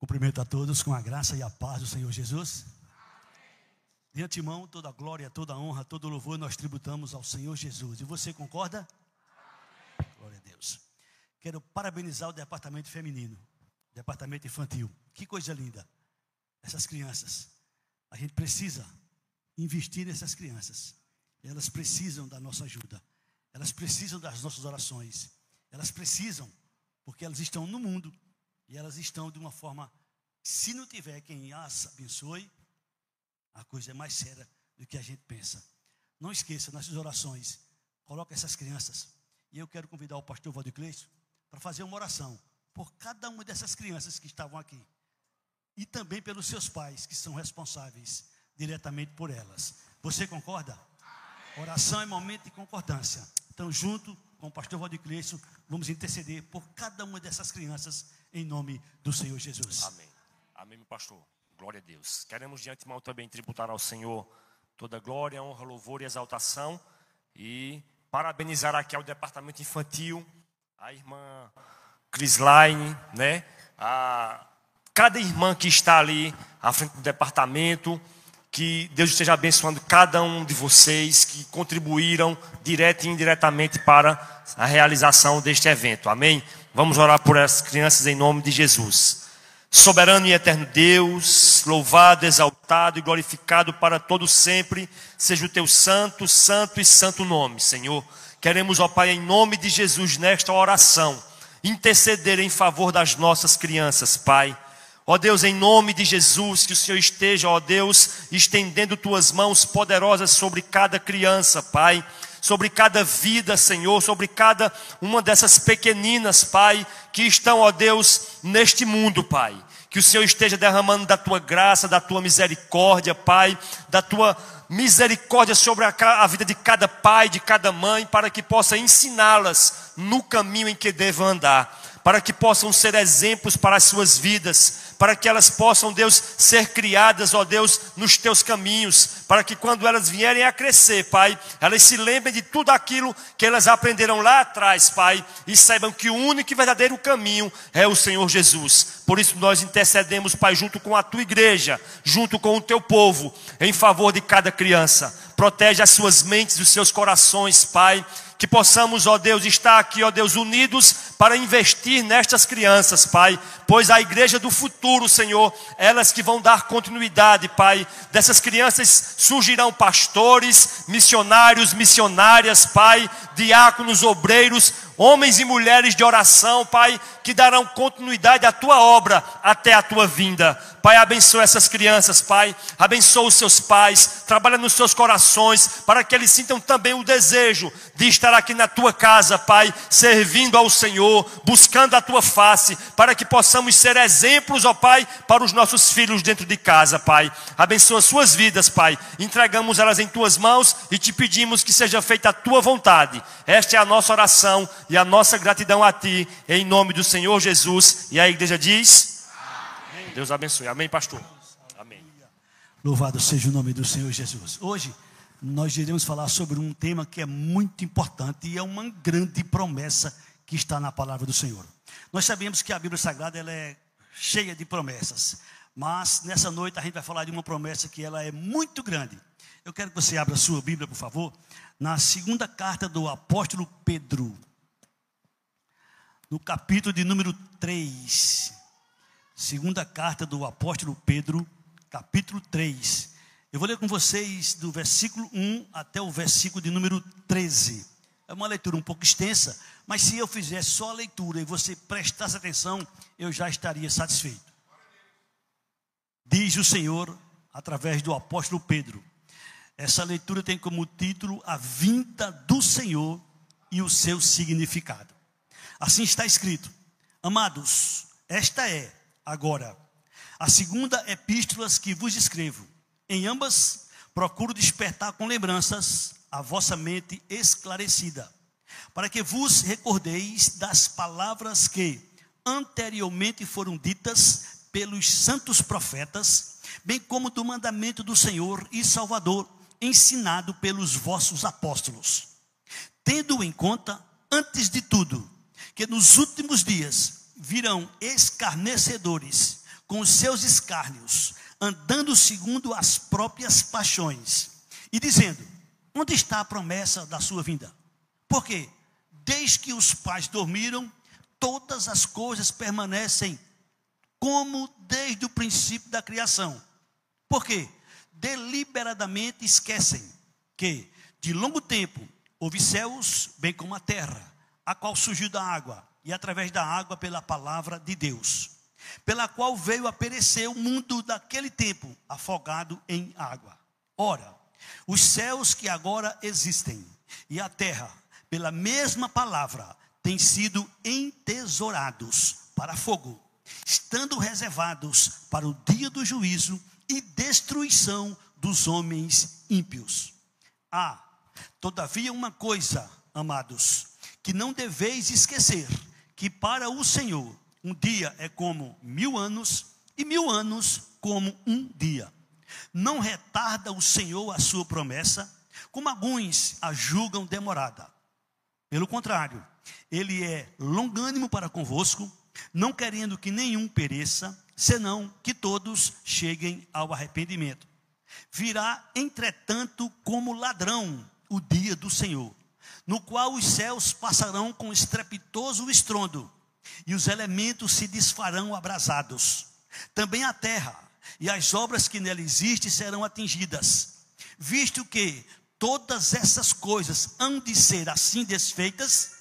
Cumprimento a todos com a graça e a paz do Senhor Jesus. De antemão, toda a glória, toda a honra, todo o louvor nós tributamos ao Senhor Jesus. E você concorda? Glória a Deus. Quero parabenizar o departamento feminino, departamento infantil. Que coisa linda. Essas crianças. A gente precisa investir nessas crianças. Elas precisam da nossa ajuda. Elas precisam das nossas orações. Elas precisam, porque elas estão no mundo. E elas estão de uma forma, se não tiver quem as abençoe, a coisa é mais séria do que a gente pensa. Não esqueça, nas suas orações, coloque essas crianças. E eu quero convidar o pastor Valdir Cleiton para fazer uma oração por cada uma dessas crianças que estavam aqui. E também pelos seus pais, que são responsáveis diretamente por elas. Você concorda? Oração é momento de concordância. Então, junto com o pastor Valdir Cleiton, vamos interceder por cada uma dessas crianças em nome do Senhor Jesus. Amém. Amém, meu pastor. Glória a Deus. Queremos de antemão também tributar ao Senhor toda glória, honra, louvor e exaltação. E parabenizar aqui ao departamento infantil, a irmã Crislaine, né? Cada irmã que está ali à frente do departamento. Que Deus esteja abençoando cada um de vocês que contribuíram direta e indiretamente para a realização deste evento. Amém? Vamos orar por as crianças em nome de Jesus. Soberano e eterno Deus, louvado, exaltado e glorificado para todo sempre, seja o teu santo, santo e santo nome, Senhor. Queremos, ó Pai, em nome de Jesus, nesta oração, interceder em favor das nossas crianças, Pai. Ó Deus, em nome de Jesus, que o Senhor esteja, ó Deus, estendendo tuas mãos poderosas sobre cada criança, Pai, sobre cada vida, Senhor, sobre cada uma dessas pequeninas, Pai, que estão, ó Deus, neste mundo, Pai. Que o Senhor esteja derramando da tua graça, da tua misericórdia, Pai, da tua misericórdia sobre a vida de cada pai, de cada mãe, para que possa ensiná-las no caminho em que devam andar. Para que possam ser exemplos para as suas vidas, para que elas possam, Deus, ser criadas, ó Deus, nos teus caminhos, para que quando elas vierem a crescer, Pai, elas se lembrem de tudo aquilo que elas aprenderam lá atrás, Pai, e saibam que o único e verdadeiro caminho é o Senhor Jesus. Por isso nós intercedemos, Pai, junto com a tua igreja, junto com o teu povo, em favor de cada criança. Protege as suas mentes e os seus corações, Pai. Que possamos, ó Deus, estar aqui, ó Deus, unidos para investir nestas crianças, Pai. Pois a igreja do futuro, Senhor, elas que vão dar continuidade, Pai. Dessas crianças surgirão pastores, missionários, missionárias, Pai, diáconos, obreiros, homens e mulheres de oração, Pai, que darão continuidade à tua obra até a tua vinda. Pai, abençoa essas crianças, Pai. Abençoa os seus pais. Trabalha nos seus corações para que eles sintam também o desejo de estar aqui na tua casa, Pai, servindo ao Senhor, buscando a tua face, para que possamos ser exemplos, ó Pai, para os nossos filhos dentro de casa, Pai. Abençoa suas vidas, Pai. Entregamos elas em tuas mãos e te pedimos que seja feita a tua vontade. Esta é a nossa oração e a nossa gratidão a ti, em nome do Senhor Jesus. E a igreja diz: amém. Deus abençoe. Amém, pastor? Amém. Louvado seja o nome do Senhor Jesus. Hoje nós iremos falar sobre um tema que é muito importante e é uma grande promessa que está na palavra do Senhor. Nós sabemos que a Bíblia Sagrada ela é cheia de promessas, mas nessa noite a gente vai falar de uma promessa que ela é muito grande. Eu quero que você abra a sua Bíblia, por favor, na segunda carta do apóstolo Pedro, no capítulo de número 3. Segunda carta do apóstolo Pedro, capítulo 3. Eu vou ler com vocês do versículo 1 até o versículo de número 13. É uma leitura um pouco extensa, mas se eu fizesse só a leitura e você prestasse atenção, eu já estaria satisfeito. Diz o Senhor através do apóstolo Pedro. Essa leitura tem como título A Vinda do Senhor e o seu significado. Assim está escrito: amados, esta é agora a segunda epístola que vos escrevo. Em ambas procuro despertar com lembranças a vossa mente esclarecida, para que vos recordeis das palavras que anteriormente foram ditas pelos santos profetas, bem como do mandamento do Senhor e Salvador, ensinado pelos vossos apóstolos. Tendo em conta, antes de tudo, que nos últimos dias virão escarnecedores, com os seus escárnios, andando segundo as próprias paixões, e dizendo: onde está a promessa da sua vinda? Porque, desde que os pais dormiram, todas as coisas permanecem como desde o princípio da criação. Porque deliberadamente esquecem que, de longo tempo, houve céus, bem como a terra, a qual surgiu da água, e através da água pela palavra de Deus, pela qual veio a perecer o mundo daquele tempo, afogado em água. Ora, os céus que agora existem e a terra, pela mesma palavra, têm sido entesourados para fogo, estando reservados para o dia do juízo e destruição dos homens ímpios. Há, todavia, uma coisa, amados, que não deveis esquecer, que para o Senhor um dia é como 1000 anos, e 1000 anos como um dia. Não retarda o Senhor a sua promessa, como alguns a julgam demorada. Pelo contrário, Ele é longânimo para convosco, não querendo que nenhum pereça, senão que todos cheguem ao arrependimento. Virá, entretanto, como ladrão o dia do Senhor, no qual os céus passarão com estrepitoso estrondo, e os elementos se desfarão abrasados. Também a terra e as obras que nela existem serão atingidas. Visto que todas essas coisas hão de ser assim desfeitas,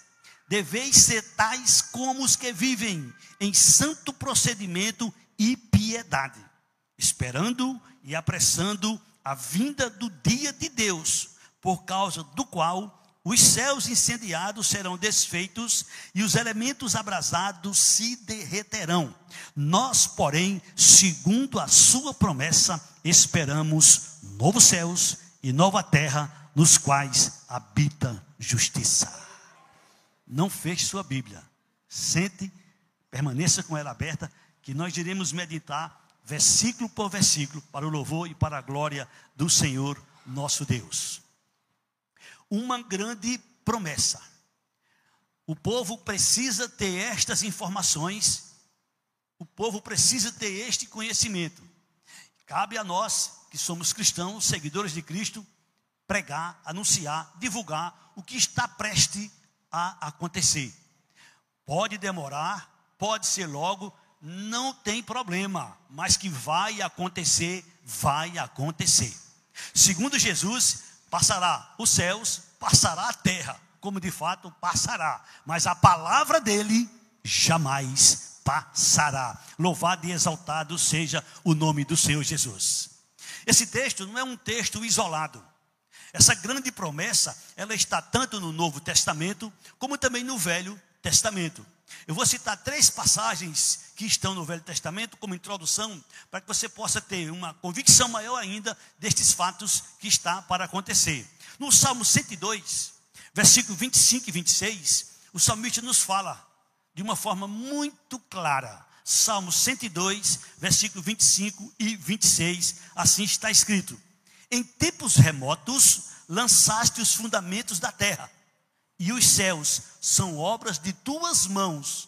deveis ser tais como os que vivem em santo procedimento e piedade, esperando e apressando a vinda do dia de Deus, por causa do qual os céus incendiados serão desfeitos e os elementos abrasados se derreterão. Nós, porém, segundo a sua promessa, esperamos novos céus e nova terra, nos quais habita justiça. Não feche sua Bíblia. Sente, permaneça com ela aberta, que nós iremos meditar versículo por versículo, para o louvor e para a glória do Senhor nosso Deus. Uma grande promessa. O povo precisa ter estas informações, o povo precisa ter este conhecimento. Cabe a nós, que somos cristãos, seguidores de Cristo, pregar, anunciar, divulgar o que está prestes a acontecer. Pode demorar, pode ser logo, não tem problema, mas que vai acontecer, vai acontecer. Segundo Jesus, passará os céus, passará a terra, como de fato passará, mas a palavra dele jamais passará. Louvado e exaltado seja o nome do Senhor Jesus. Esse texto não é um texto isolado. Essa grande promessa, ela está tanto no Novo Testamento, como também no Velho Testamento. Eu vou citar 3 passagens que estão no Velho Testamento como introdução, para que você possa ter uma convicção maior ainda destes fatos que está para acontecer. No Salmo 102, versículo 25 e 26, o salmista nos fala de uma forma muito clara. Salmo 102, versículo 25 e 26, assim está escrito: em tempos remotos lançaste os fundamentos da terra, e os céus são obras de tuas mãos.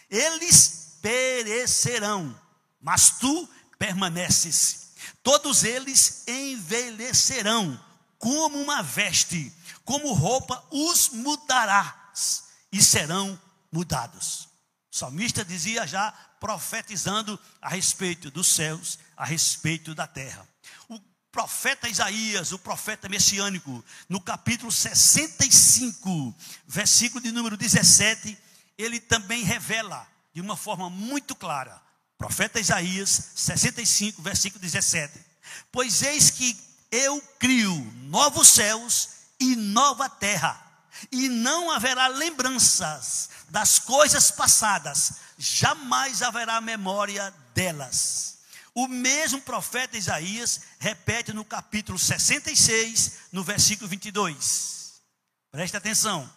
Eles perecerão, mas tu permaneces. Todos eles envelhecerão como uma veste, como roupa os mudarás, e serão mudados. O salmista dizia já, profetizando a respeito dos céus, a respeito da terra. O profeta Isaías, o profeta messiânico, no capítulo 65, versículo de número 17, ele também revela de uma forma muito clara. Profeta Isaías 65, versículo 17: pois eis que eu crio novos céus e nova terra, e não haverá lembranças das coisas passadas, jamais haverá memória delas. O mesmo profeta Isaías repete no capítulo 66, no versículo 22. Preste atenção.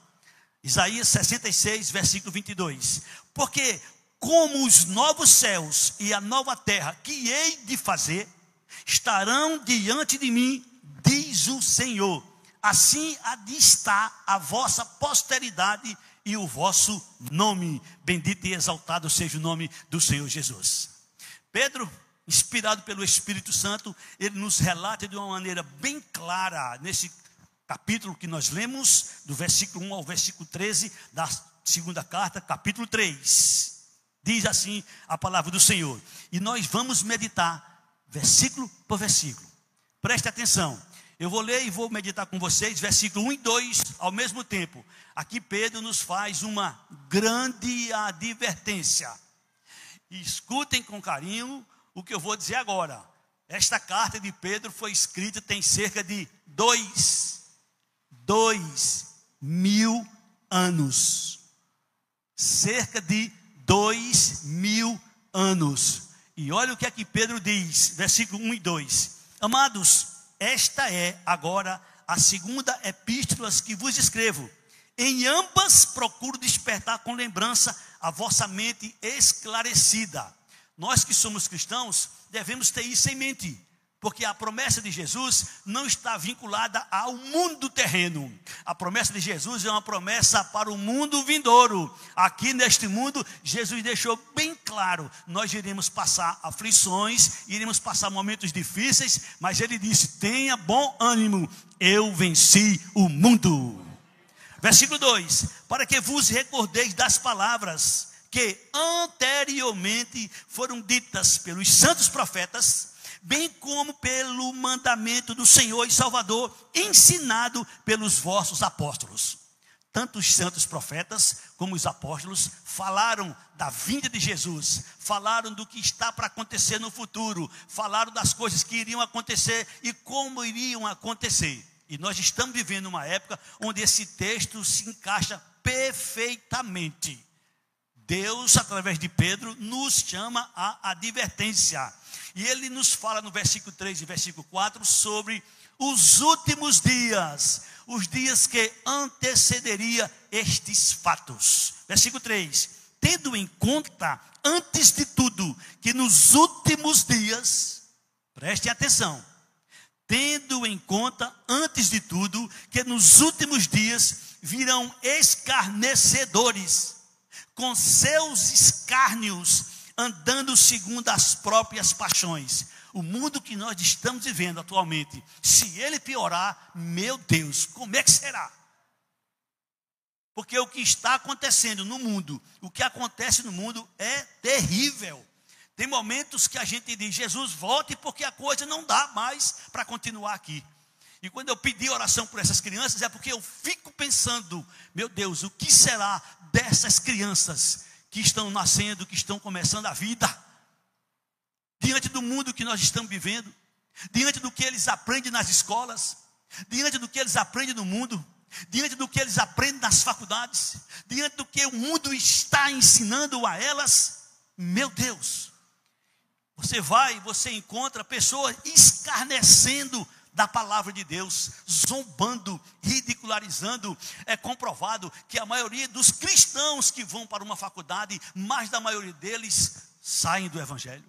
Isaías 66, versículo 22. Porque como os novos céus e a nova terra que hei de fazer estarão diante de mim, diz o Senhor, assim há de estar a vossa posteridade e o vosso nome. Bendito e exaltado seja o nome do Senhor Jesus. Pedro, inspirado pelo Espírito Santo, ele nos relata de uma maneira bem clara, nesse capítulo que nós lemos, do versículo 1 ao versículo 13, da segunda carta, capítulo 3. Diz assim a palavra do Senhor. E nós vamos meditar, versículo por versículo. Preste atenção. Eu vou ler e vou meditar com vocês, versículo 1 e 2, ao mesmo tempo. Aqui Pedro nos faz uma grande advertência. Escutem com carinho o que eu vou dizer agora. Esta carta de Pedro foi escrita tem cerca de 2.000 anos. Cerca de 2.000 anos. E olha o que é que Pedro diz, versículo 1 e 2. Amados, esta é agora a segunda epístola que vos escrevo. Em ambas procuro despertar com lembrança a vossa mente esclarecida. Nós que somos cristãos devemos ter isso em mente, porque a promessa de Jesus não está vinculada ao mundo terreno. A promessa de Jesus é uma promessa para o mundo vindouro. Aqui neste mundo, Jesus deixou bem claro, nós iremos passar aflições, iremos passar momentos difíceis, mas ele disse, tenha bom ânimo, eu venci o mundo. Versículo 2, para que vos recordeis das palavras que anteriormente foram ditas pelos santos profetas, bem como pelo mandamento do Senhor e Salvador, ensinado pelos vossos apóstolos. Tanto os santos profetas como os apóstolos falaram da vinda de Jesus, falaram do que está para acontecer no futuro, falaram das coisas que iriam acontecer e como iriam acontecer. E nós estamos vivendo uma época onde esse texto se encaixa perfeitamente. Deus, através de Pedro, nos chama à advertência. E ele nos fala no versículo 3 e versículo 4 sobre os últimos dias, os dias que antecederia estes fatos. Versículo 3, tendo em conta, antes de tudo, que nos últimos dias, preste atenção, tendo em conta, antes de tudo, que nos últimos dias virão escarnecedores, com seus escárnios, andando segundo as próprias paixões. O mundo que nós estamos vivendo atualmente, se ele piorar, meu Deus, como é que será? Porque o que está acontecendo no mundo, o que acontece no mundo é terrível. Tem momentos que a gente diz, Jesus, volte, porque a coisa não dá mais para continuar aqui. E quando eu pedi oração por essas crianças, é porque eu fico pensando, meu Deus, o que será dessas crianças que estão nascendo, que estão começando a vida? Diante do mundo que nós estamos vivendo, diante do que eles aprendem nas escolas, diante do que eles aprendem no mundo, diante do que eles aprendem nas faculdades, diante do que o mundo está ensinando a elas, meu Deus, você encontra pessoas escarnecendo da palavra de Deus, zombando, ridicularizando. É comprovado que a maioria dos cristãos que vão para uma faculdade, mais da maioria deles saem do evangelho,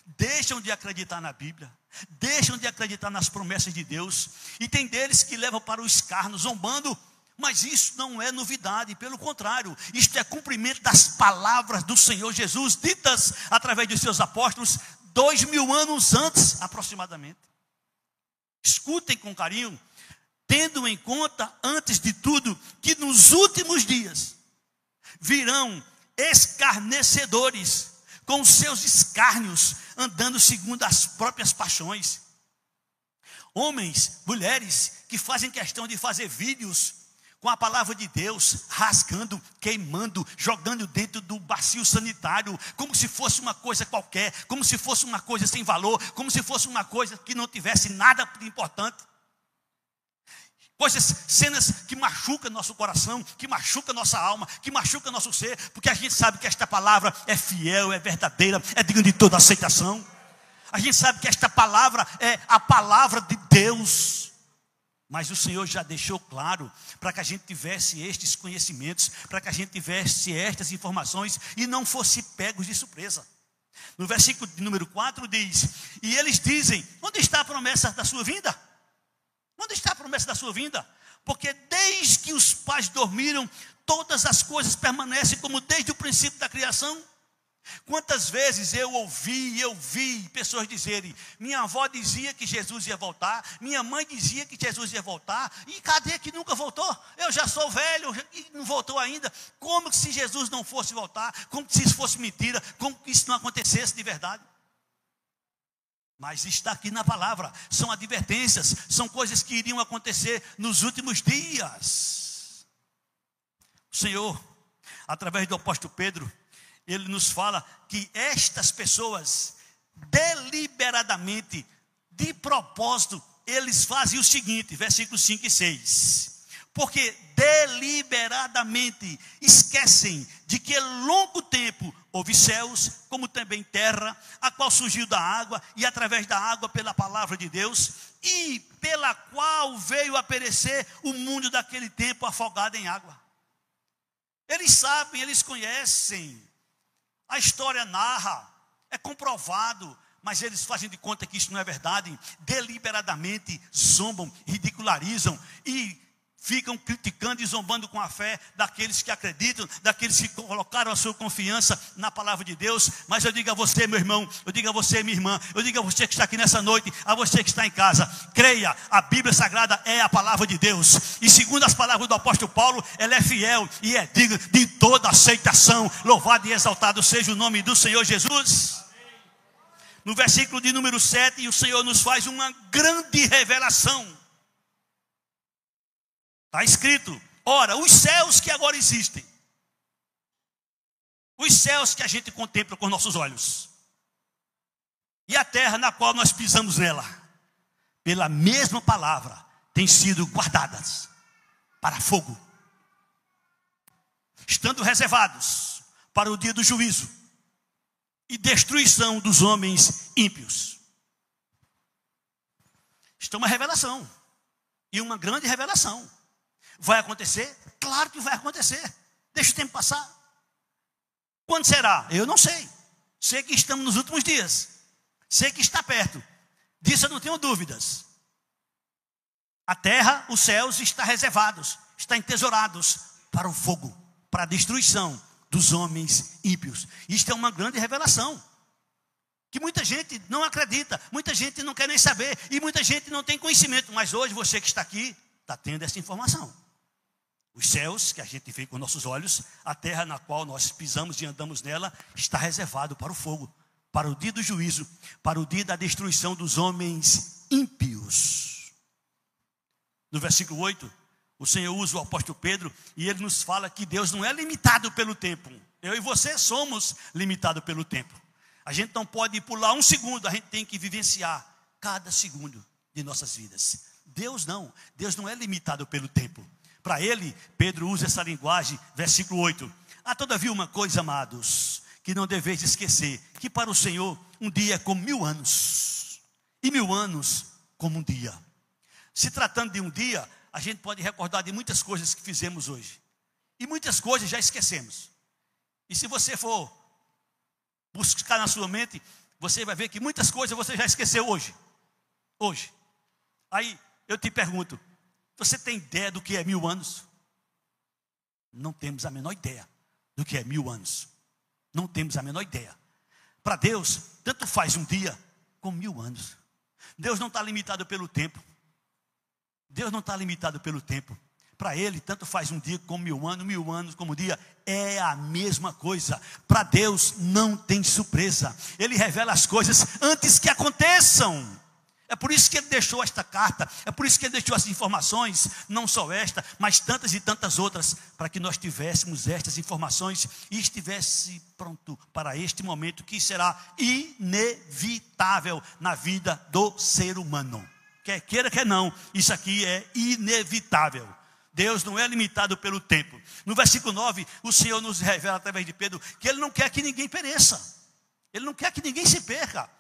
deixam de acreditar na Bíblia, deixam de acreditar nas promessas de Deus, e tem deles que levam para o escárnio, zombando. Mas isso não é novidade, pelo contrário, isto é cumprimento das palavras do Senhor Jesus, ditas através de seus apóstolos 2000 anos antes, aproximadamente. Escutem com carinho, tendo em conta, antes de tudo, que nos últimos dias virão escarnecedores, com seus escárnios, andando segundo as próprias paixões. Homens, mulheres, que fazem questão de fazer vídeos com a palavra de Deus, rasgando, queimando, jogando dentro do bacio sanitário, como se fosse uma coisa qualquer, como se fosse uma coisa sem valor, como se fosse uma coisa que não tivesse nada de importante. Cenas que machucam nosso coração, que machucam nossa alma, que machucam nosso ser, porque a gente sabe que esta palavra é fiel, é verdadeira, é digna de toda aceitação. A gente sabe que esta palavra é a palavra de Deus. Mas o Senhor já deixou claro para que a gente tivesse estes conhecimentos, para que a gente tivesse estas informações e não fosse pegos de surpresa. No versículo número 4 diz, e eles dizem, onde está a promessa da sua vinda? Onde está a promessa da sua vinda? Porque desde que os pais dormiram, todas as coisas permanecem como desde o princípio da criação. Quantas vezes eu vi pessoas dizerem: minha avó dizia que Jesus ia voltar, minha mãe dizia que Jesus ia voltar, e cadê que nunca voltou? Eu já sou velho e não voltou ainda. Como se Jesus não fosse voltar? Como se isso fosse mentira? Como que isso não acontecesse de verdade? Mas está aqui na palavra, são advertências, são coisas que iriam acontecer nos últimos dias. O Senhor, através do apóstolo Pedro, ele nos fala que estas pessoas, deliberadamente, de propósito, eles fazem o seguinte, versículos 5 e 6. Porque deliberadamente esquecem de que longo tempo houve céus, como também terra, a qual surgiu da água, e através da água pela palavra de Deus, e pela qual veio a perecer o mundo daquele tempo afogado em água. Eles sabem, eles conhecem. A história narra, é comprovado, mas eles fazem de conta que isso não é verdade. Deliberadamente zombam, ridicularizam e ficam criticando e zombando com a fé daqueles que acreditam, daqueles que colocaram a sua confiança na palavra de Deus. Mas eu digo a você, meu irmão, eu digo a você, minha irmã, eu digo a você que está aqui nessa noite, a você que está em casa, creia, a Bíblia Sagrada é a palavra de Deus, e segundo as palavras do apóstolo Paulo, ela é fiel e é digna de toda aceitação. Louvado e exaltado seja o nome do Senhor Jesus. No versículo de número 7, o Senhor nos faz uma grande revelação. Está escrito: ora, os céus que agora existem, os céus que a gente contempla com nossos olhos, e a terra na qual nós pisamos nela, pela mesma palavra, têm sido guardadas para fogo, estando reservados para o dia do juízo e destruição dos homens ímpios. Isto é uma revelação, e uma grande revelação. Vai acontecer? Claro que vai acontecer. Deixa o tempo passar. Quando será? Eu não sei. Sei que estamos nos últimos dias. Sei que está perto. Disso eu não tenho dúvidas. A terra, os céus estão reservados, estão entesourados para o fogo, para a destruição dos homens ímpios. Isto é uma grande revelação, que muita gente não acredita, muita gente não quer nem saber, e muita gente não tem conhecimento. Mas hoje você que está aqui, está tendo essa informação. Os céus que a gente vê com nossos olhos, a terra na qual nós pisamos e andamos nela, está reservado para o fogo, para o dia do juízo, para o dia da destruição dos homens ímpios. No versículo 8, o Senhor usa o apóstolo Pedro e ele nos fala que Deus não é limitado pelo tempo. Eu e você somos limitados pelo tempo. A gente não pode pular um segundo, a gente tem que vivenciar cada segundo de nossas vidas. Deus não é limitado pelo tempo. Para ele, Pedro usa essa linguagem, versículo 8. Há todavia uma coisa, amados, que não deveis esquecer, que para o Senhor um dia é como 1000 anos, e 1000 anos como um dia. Se tratando de um dia, a gente pode recordar de muitas coisas que fizemos hoje, e muitas coisas já esquecemos. E se você for buscar na sua mente, você vai ver que muitas coisas você já esqueceu hoje. Aí eu te pergunto, você tem ideia do que é 1000 anos? Não temos a menor ideia do que é 1000 anos. Não temos a menor ideia. Para Deus, tanto faz um dia como 1000 anos. Deus não está limitado pelo tempo. Deus não está limitado pelo tempo. Para Ele, tanto faz um dia como 1000 anos, 1000 anos como um dia, é a mesma coisa. Para Deus não tem surpresa. Ele revela as coisas antes que aconteçam. É por isso que ele deixou esta carta, é por isso que ele deixou essas informações, não só esta, mas tantas e tantas outras, para que nós tivéssemos estas informações e estivesse pronto para este momento que será inevitável na vida do ser humano. Quer queira, quer não, isso aqui é inevitável. Deus não é limitado pelo tempo. No versículo 9, o Senhor nos revela através de Pedro que Ele não quer que ninguém pereça. Ele não quer que ninguém se perca.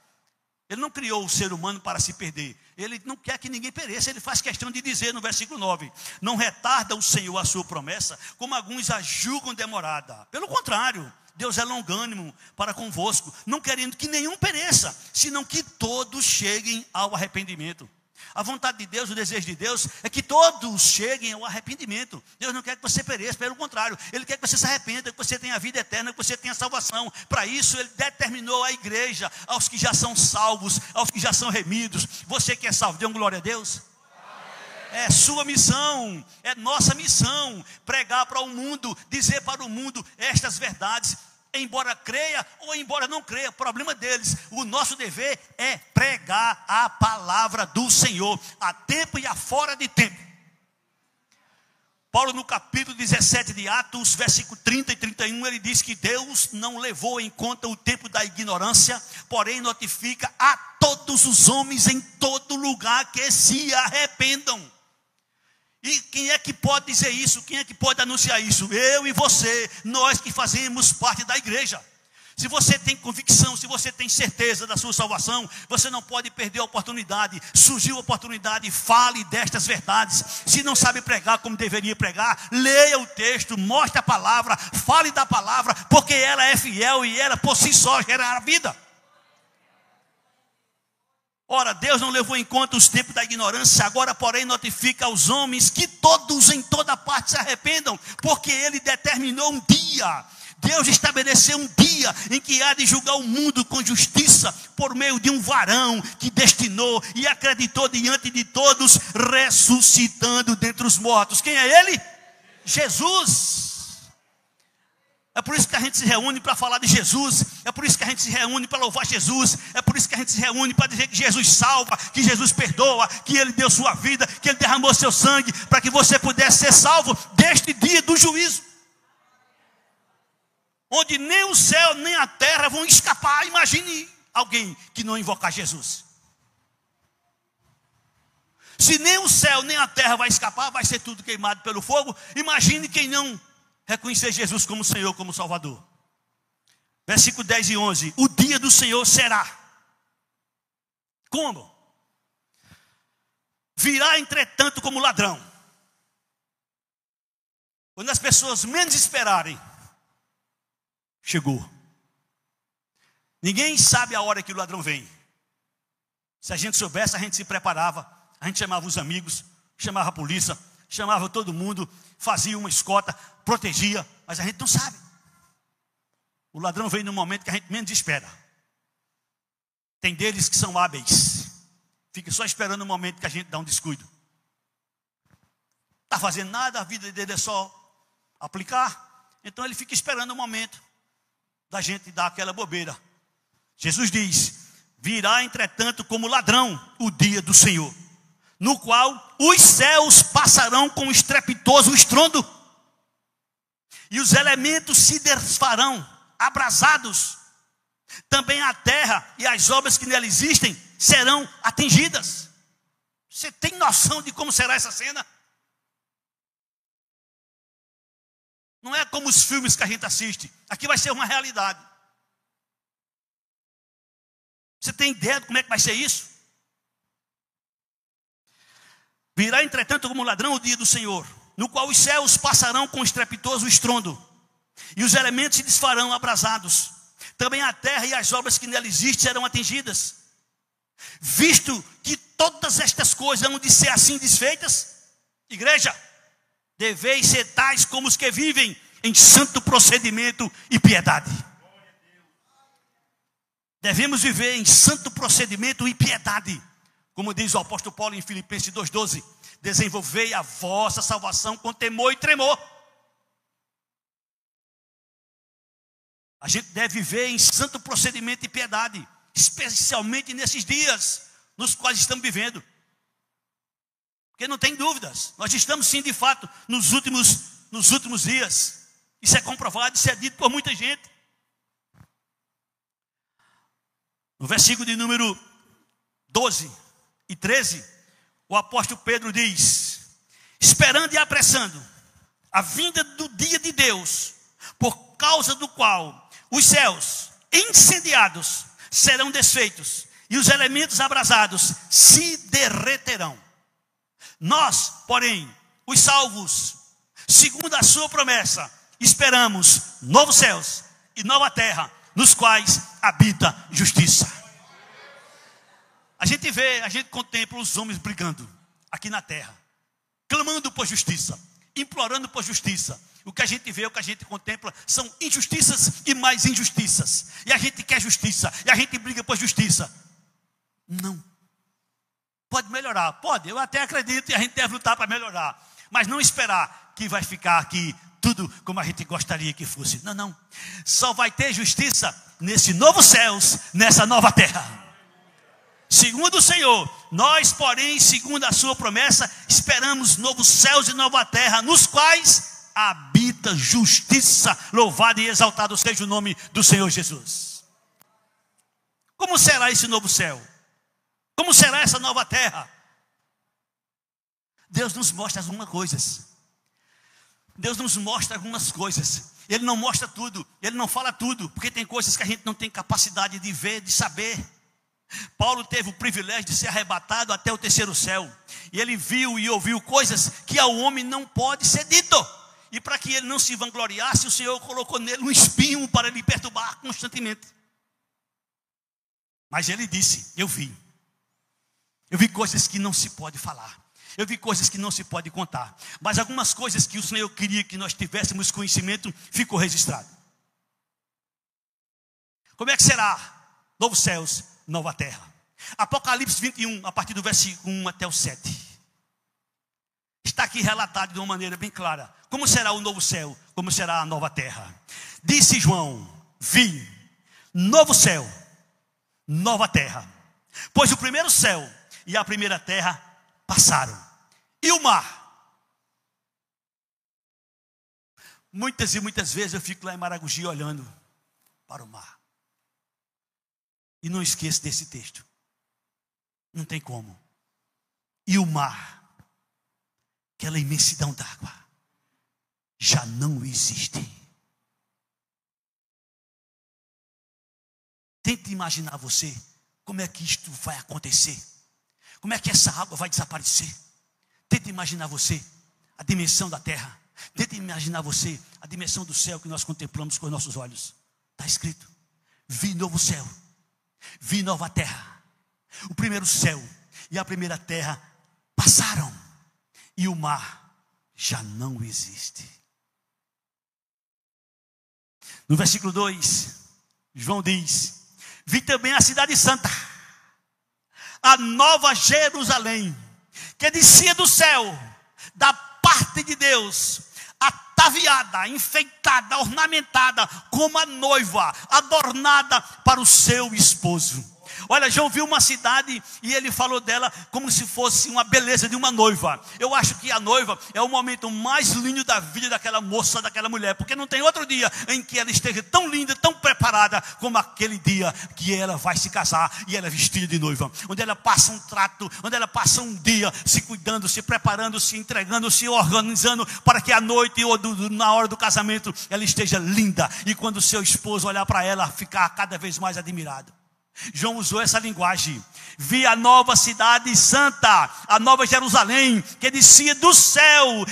Ele não criou o ser humano para se perder. Ele não quer que ninguém pereça. Ele faz questão de dizer no versículo 9: não retarda o Senhor a sua promessa, como alguns a julgam demorada. Pelo contrário, Deus é longânimo para convosco, não querendo que nenhum pereça, senão que todos cheguem ao arrependimento. A vontade de Deus, o desejo de Deus é que todos cheguem ao arrependimento. Deus não quer que você pereça, pelo contrário, Ele quer que você se arrependa, que você tenha a vida eterna, que você tenha salvação. Para isso Ele determinou a igreja, aos que já são salvos, aos que já são remidos. Você que é salvo, dê uma glória a Deus. É sua missão, é nossa missão, pregar para o mundo, dizer para o mundo estas verdades. Embora creia ou embora não creia, problema deles. O nosso dever é pregar a palavra do Senhor, a tempo e a fora de tempo. Paulo, no capítulo 17 de Atos, versículo 30 e 31, ele diz que Deus não levou em conta o tempo da ignorância, porém notifica a todos os homens em todo lugar que se arrependam. E quem é que pode dizer isso? Quem é que pode anunciar isso? Eu e você, nós que fazemos parte da igreja. Se você tem convicção, se você tem certeza da sua salvação, você não pode perder a oportunidade. Surgiu a oportunidade, fale destas verdades. Se não sabe pregar como deveria pregar, leia o texto, mostre a palavra, fale da palavra, porque ela é fiel e ela por si só gera a vida. Ora, Deus não levou em conta os tempos da ignorância, agora porém notifica aos homens que todos em toda parte se arrependam, porque Ele determinou um dia. Deus estabeleceu um dia em que há de julgar o mundo com justiça, por meio de um varão que destinou e acreditou diante de todos, ressuscitando dentre os mortos. Quem é Ele? Jesus. É por isso que a gente se reúne para falar de Jesus. É por isso que a gente se reúne para louvar Jesus. É por isso que a gente se reúne para dizer que Jesus salva, que Jesus perdoa, que Ele deu sua vida, que Ele derramou seu sangue para que você pudesse ser salvo deste dia do juízo, onde nem o céu nem a terra vão escapar. Imagine alguém que não invocar Jesus. Se nem o céu nem a terra vai escapar, vai ser tudo queimado pelo fogo. Imagine quem não reconhecer Jesus como Senhor, como Salvador. Versículo 10 e 11. O dia do Senhor será como? Virá entretanto como ladrão. Quando as pessoas menos esperarem, chegou. Ninguém sabe a hora que o ladrão vem. Se a gente soubesse, a gente se preparava. A gente chamava os amigos, chamava a polícia, chamava todo mundo, fazia uma escolta, protegia, mas a gente não sabe. O ladrão vem no momento que a gente menos espera. Tem deles que são hábeis, fica só esperando o momento que a gente dá um descuido. Está fazendo nada, a vida dele é só aplicar, então ele fica esperando o momento da gente dar aquela bobeira. Jesus diz: virá entretanto como ladrão o dia do Senhor, no qual os céus passarão com estrepitoso estrondo, e os elementos se desfarão, abrasados. Também a terra e as obras que nela existem serão atingidas. Você tem noção de como será essa cena? Não é como os filmes que a gente assiste. Aqui vai ser uma realidade. Você tem ideia de como é que vai ser isso? Virá entretanto como ladrão o dia do Senhor, no qual os céus passarão com estrepitoso estrondo, e os elementos se desfarão abrasados. Também a terra e as obras que nela existem serão atingidas. Visto que todas estas coisas hão de ser assim desfeitas, igreja, deveis ser tais como os que vivem em santo procedimento e piedade. Devemos viver em santo procedimento e piedade. Como diz o apóstolo Paulo em Filipenses 2,12: desenvolvei a vossa salvação com temor e tremor. A gente deve viver em santo procedimento e piedade, especialmente nesses dias nos quais estamos vivendo. Porque não tem dúvidas, nós estamos sim de fato nos últimos dias. Isso é comprovado, isso é dito por muita gente. No versículo de número 12 e 13, o apóstolo Pedro diz: esperando e apressando a vinda do dia de Deus, por causa do qual os céus incendiados serão desfeitos e os elementos abrasados se derreterão. Nós, porém, os salvos, segundo a sua promessa, esperamos novos céus e nova terra, nos quais habita justiça. A gente contempla os homens brigando aqui na terra, clamando por justiça, implorando por justiça. O que a gente vê, o que a gente contempla são injustiças e mais injustiças. E a gente quer justiça, e a gente briga por justiça. Não. Pode melhorar, pode, eu até acredito, e a gente deve lutar para melhorar. Mas não esperar que vai ficar aqui tudo como a gente gostaria que fosse. Não, não. Só vai ter justiça nesse novo céus, nessa nova terra. Segundo o Senhor, nós, porém, segundo a sua promessa, esperamos novos céus e nova terra, nos quais habita justiça. Louvado e exaltado seja o nome do Senhor Jesus. Como será esse novo céu? Como será essa nova terra? Deus nos mostra algumas coisas. Deus nos mostra algumas coisas. Ele não mostra tudo, Ele não fala tudo, porque tem coisas que a gente não tem capacidade de ver, de saber. Paulo teve o privilégio de ser arrebatado até o terceiro céu. E ele viu e ouviu coisas que ao homem não pode ser dito. E para que ele não se vangloriasse, o Senhor colocou nele um espinho para lhe perturbar constantemente. Mas ele disse, eu vi coisas que não se pode falar. Eu vi coisas que não se pode contar. Mas algumas coisas que o Senhor queria que nós tivéssemos conhecimento, ficou registrado. Como é que será? Novos céus, nova terra. Apocalipse 21, a partir do versículo 1 até o 7. Está aqui relatado de uma maneira bem clara. Como será o novo céu? Como será a nova terra? Disse João, vi, novo céu, nova terra. Pois o primeiro céu e a primeira terra passaram. E o mar? Muitas e muitas vezes eu fico lá em Maragogi olhando para o mar. E não esqueço desse texto. Não tem como. E o mar, aquela imensidão d'água, já não existe. Tente imaginar você, como é que isto vai acontecer? Como é que essa água vai desaparecer? Tente imaginar você, a dimensão da terra. Tente imaginar você, a dimensão do céu que nós contemplamos com os nossos olhos. Está escrito, vi novo céu, vi nova terra. O primeiro céu e a primeira terra passaram. E o mar já não existe. No versículo 2, João diz, vi também a cidade santa, a nova Jerusalém, que descia do céu, da parte de Deus, ataviada, enfeitada, ornamentada, como a noiva, adornada para o seu esposo. Olha, João viu uma cidade e ele falou dela como se fosse uma beleza de uma noiva. Eu acho que a noiva é o momento mais lindo da vida daquela moça, daquela mulher, porque não tem outro dia em que ela esteja tão linda, tão preparada como aquele dia que ela vai se casar e ela é vestida de noiva, onde ela passa um trato, onde ela passa um dia se cuidando, se preparando, se entregando, se organizando para que à noite ou na hora do casamento ela esteja linda e quando o seu esposo olhar para ela ficar cada vez mais admirado. João usou essa linguagem. Vi a nova cidade santa, a nova Jerusalém, que descia do céu,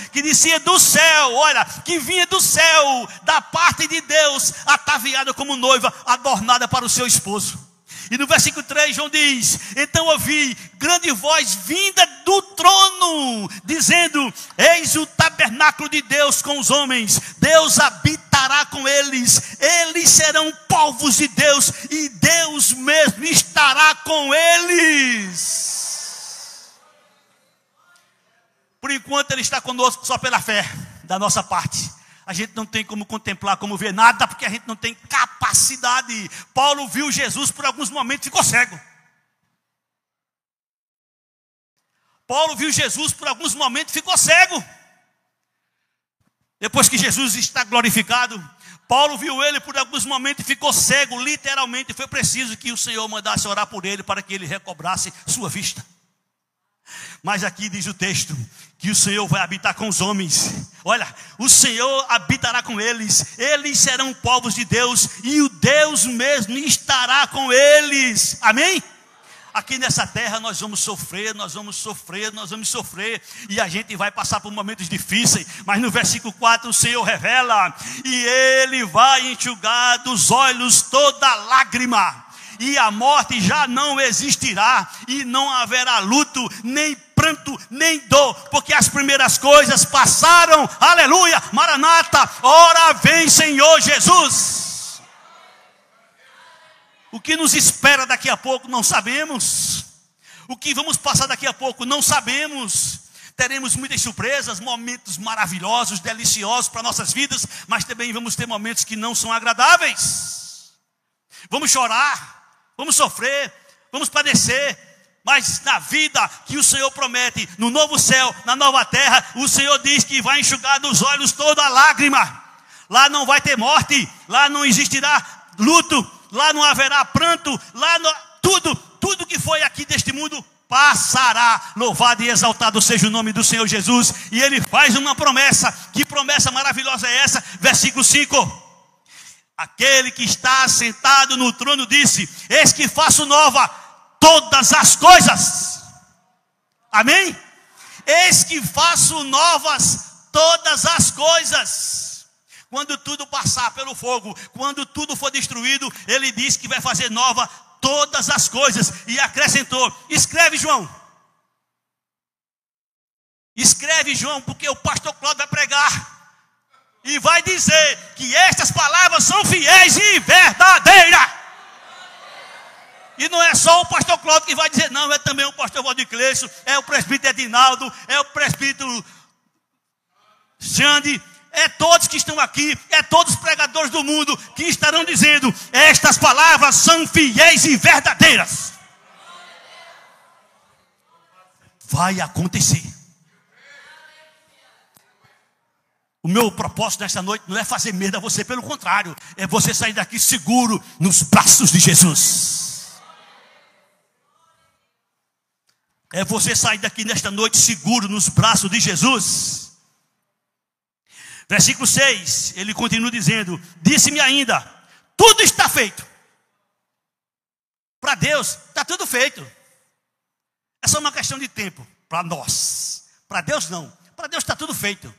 olha, que vinha do céu, da parte de Deus, ataviada como noiva, adornada para o seu esposo. E no versículo 3, João diz, então ouvi grande voz vinda do trono, dizendo, eis o tabernáculo de Deus com os homens, Deus habitará com eles, eles serão povos de Deus, e Deus mesmo estará com eles. Por enquanto ele está conosco só pela fé, da nossa parte. A gente não tem como contemplar, como ver nada, porque a gente não tem capacidade. Paulo viu Jesus por alguns momentos e ficou cego. Paulo viu Jesus por alguns momentos e ficou cego. Depois que Jesus está glorificado, Paulo viu ele por alguns momentos e ficou cego. Literalmente foi preciso que o Senhor mandasse orar por ele para que ele recobrasse sua vista. Mas aqui diz o texto que o Senhor vai habitar com os homens. Olha, o Senhor habitará com eles, eles serão povos de Deus e o Deus mesmo estará com eles. Amém? Aqui nessa terra nós vamos sofrer e a gente vai passar por momentos difíceis, mas no versículo 4 o Senhor revela, e Ele vai enxugar dos olhos toda lágrima, e a morte já não existirá, e não haverá luto, nem pranto, nem dor, porque as primeiras coisas passaram. Aleluia, Maranata, ora vem Senhor Jesus. O que nos espera daqui a pouco não sabemos. O que vamos passar daqui a pouco não sabemos. Teremos muitas surpresas, momentos maravilhosos, deliciosos para nossas vidas, mas também vamos ter momentos que não são agradáveis. Vamos chorar, vamos sofrer, vamos padecer, mas na vida que o Senhor promete, no novo céu, na nova terra, o Senhor diz que vai enxugar dos olhos toda a lágrima. Lá não vai ter morte, lá não existirá luto, lá não haverá pranto, lá não, tudo que foi aqui deste mundo passará. Louvado e exaltado seja o nome do Senhor Jesus. E Ele faz uma promessa. Que promessa maravilhosa é essa? Versículo 5. Aquele que está sentado no trono disse: eis que faço nova todas as coisas. Amém? Eis que faço novas todas as coisas. Quando tudo passar pelo fogo, quando tudo for destruído, Ele diz que vai fazer nova todas as coisas. E acrescentou: escreve, João. Escreve, João, porque o pastor Cláudio vai pregar e vai dizer que estas palavras são fiéis e verdadeiras. E não é só o pastor Cláudio que vai dizer, não, é também o pastor Valdir Cleison, é o presbítero Edinaldo, é o presbítero Xande, é todos que estão aqui, é todos os pregadores do mundo que estarão dizendo: estas palavras são fiéis e verdadeiras. Vai acontecer. O meu propósito nesta noite não é fazer medo a você, pelo contrário, é você sair daqui seguro nos braços de Jesus. É você sair daqui nesta noite seguro nos braços de Jesus. Versículo 6, ele continua dizendo: disse-me ainda, tudo está feito. Para Deus está tudo feito. É só uma questão de tempo para nós. Para Deus não. Para Deus está tudo feito.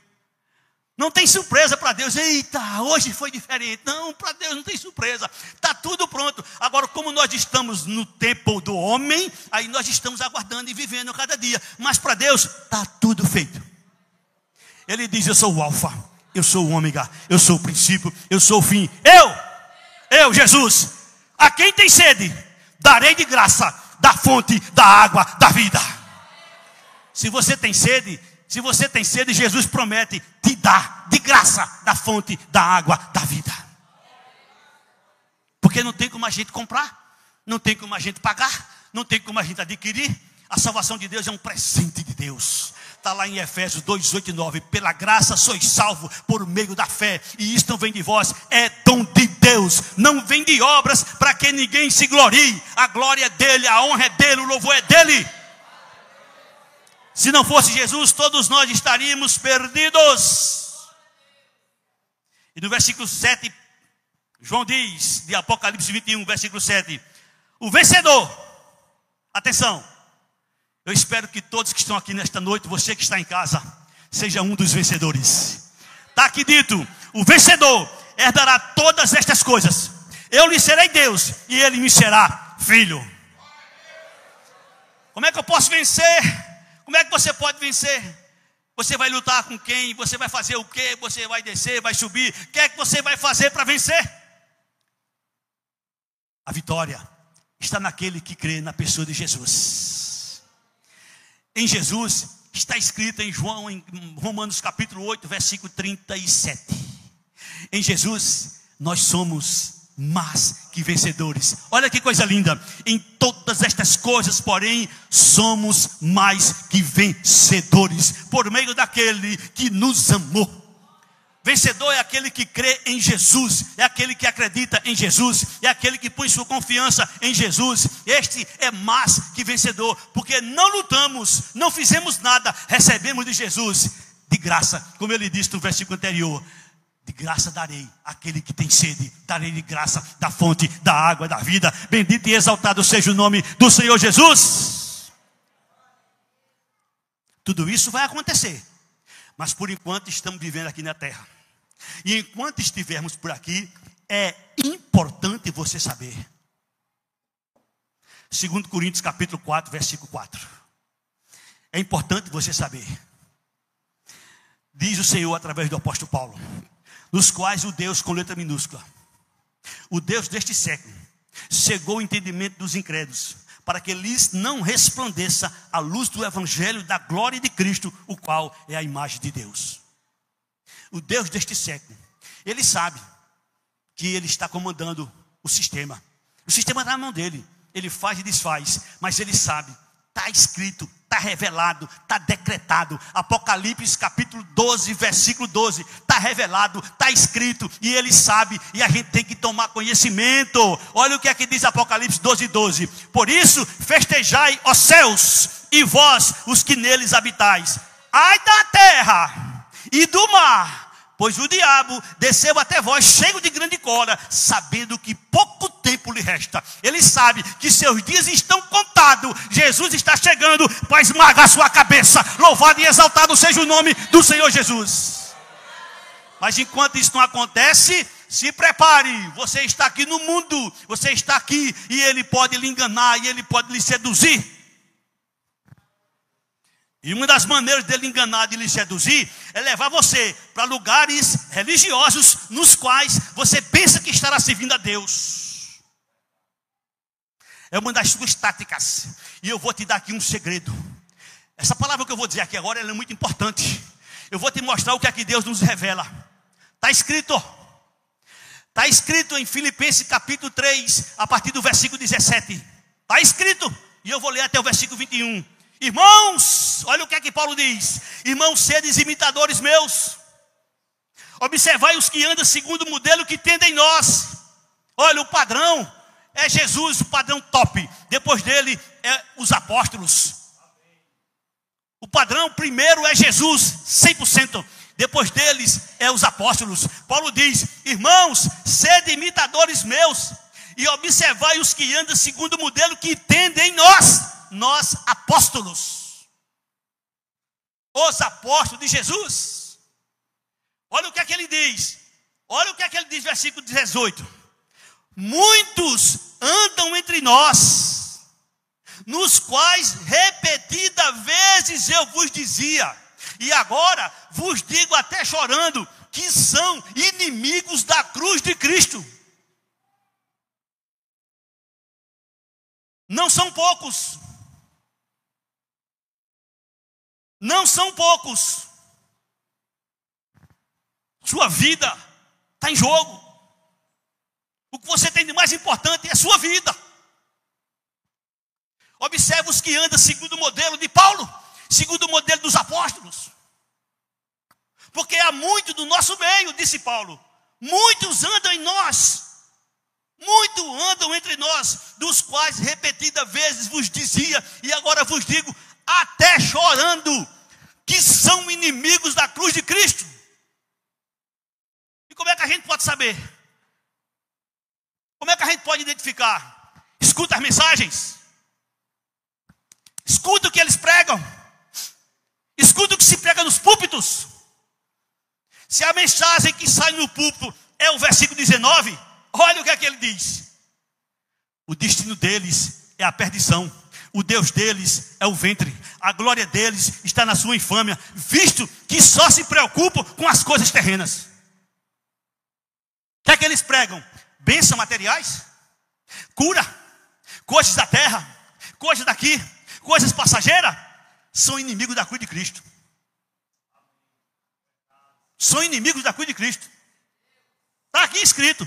Não tem surpresa para Deus. Eita, hoje foi diferente. Não, para Deus não tem surpresa. Está tudo pronto. Agora, como nós estamos no tempo do homem, aí nós estamos aguardando e vivendo cada dia. Mas para Deus está tudo feito. Ele diz: eu sou o alfa, eu sou o ômega, eu sou o princípio, eu sou o fim. Eu, Jesus, a quem tem sede, darei de graça da fonte da água da vida. Se você tem sede, Jesus promete te dar de graça da fonte da água da vida. Porque não tem como a gente comprar, não tem como a gente pagar, não tem como a gente adquirir. A salvação de Deus é um presente de Deus. Está lá em Efésios 2, 8 e 9. Pela graça sois salvos por meio da fé. E isto não vem de vós, é dom de Deus. Não vem de obras para que ninguém se glorie. A glória é dele, a honra é dele, o louvor é dele. Se não fosse Jesus, todos nós estaríamos perdidos. E no versículo 7, João diz, de Apocalipse 21, versículo 7. O vencedor, atenção, eu espero que todos que estão aqui nesta noite, você que está em casa, seja um dos vencedores. Está aqui dito: o vencedor herdará todas estas coisas. Eu lhe serei Deus e ele me será filho. Como é que eu posso vencer? Como é que você pode vencer? Você vai lutar com quem? Você vai fazer o quê? Você vai descer, vai subir? O que é que você vai fazer para vencer? A vitória está naquele que crê na pessoa de Jesus. Em Jesus está escrito em Romanos capítulo 8, versículo 37. Em Jesus nós somos mais que vencedores. Olha que coisa linda. Em todas estas coisas, porém, somos mais que vencedores por meio daquele que nos amou. Vencedor é aquele que crê em Jesus, é aquele que acredita em Jesus, é aquele que põe sua confiança em Jesus. Este é mais que vencedor, porque não lutamos, não fizemos nada, recebemos de Jesus de graça, como ele disse no versículo anterior. De graça darei àquele que tem sede, darei de graça da fonte da água da vida. Bendito e exaltado seja o nome do Senhor Jesus. Tudo isso vai acontecer, mas por enquanto estamos vivendo aqui na terra. E enquanto estivermos por aqui, é importante você saber 2 Coríntios capítulo 4, versículo 4. É importante você saber. Diz o Senhor através do apóstolo Paulo: nos quais o Deus com letra minúscula, o Deus deste século, cegou o entendimento dos incrédulos, para que lhes não resplandeça a luz do evangelho da glória de Cristo, o qual é a imagem de Deus. O Deus deste século, Ele sabe que Ele está comandando o sistema. O sistema está na mão dele. Ele faz e desfaz, mas Ele sabe. Está escrito, está revelado, está decretado. Apocalipse capítulo 12, versículo 12. Está revelado, está escrito, e Ele sabe, e a gente tem que tomar conhecimento. Olha o que é que diz Apocalipse 12, 12. Por isso, festejai, ó céus, e vós, os que neles habitais. Ai da terra e do mar, pois o diabo desceu até vós cheio de grande cólera, sabendo que pouco tempo lhe resta. Ele sabe que seus dias estão contados. Jesus está chegando para esmagar sua cabeça. Louvado e exaltado seja o nome do Senhor Jesus. Mas enquanto isso não acontece, se prepare. Você está aqui no mundo, você está aqui, e ele pode lhe enganar, e ele pode lhe seduzir. E uma das maneiras dele enganar, de lhe seduzir, é levar você para lugares religiosos nos quais você pensa que estará servindo a Deus. É uma das suas táticas. E eu vou te dar aqui um segredo. Essa palavra que eu vou dizer aqui agora, ela é muito importante. Eu vou te mostrar o que é que Deus nos revela. Está escrito. Está escrito em Filipenses capítulo 3, a partir do versículo 17. Está escrito. E eu vou ler até o versículo 21. Irmãos, olha o que é que Paulo diz: irmãos, sedes imitadores meus, observai os que andam segundo o modelo que tendem em nós. Olha, o padrão é Jesus, o padrão top. Depois dele é os apóstolos. O padrão primeiro é Jesus, 100%. Depois deles é os apóstolos. Paulo diz: irmãos, sede imitadores meus, e observai os que andam segundo o modelo que tendem em nós. Nós apóstolos, os apóstolos de Jesus. Olha o que é que ele diz. Olha o que é que ele diz, versículo 18. Muitos andam entre nós, nos quais repetidas vezes eu vos dizia, e agora vos digo até chorando, que são inimigos da cruz de Cristo. Não são poucos. Não são poucos. Sua vida está em jogo. O que você tem de mais importante é a sua vida. Observe os que andam segundo o modelo de Paulo, segundo o modelo dos apóstolos. Porque há muito do nosso meio, disse Paulo. Muitos andam em nós. Muitos andam entre nós, dos quais repetidas vezes vos dizia, e agora vos digo, até chorando, que são inimigos da cruz de Cristo. E como é que a gente pode saber? Como é que a gente pode identificar? Escuta as mensagens. Escuta o que eles pregam. Escuta o que se prega nos púlpitos. Se a mensagem que sai no púlpito é o versículo 19, olha o que é que ele diz. O destino deles é a perdição. O Deus deles é o ventre. A glória deles está na sua infâmia, visto que só se preocupam com as coisas terrenas. O que é que eles pregam? Bênçãos materiais, cura, coisas da terra, coisas daqui, coisas passageiras. São inimigos da cruz de Cristo. São inimigos da cruz de Cristo. Está aqui escrito.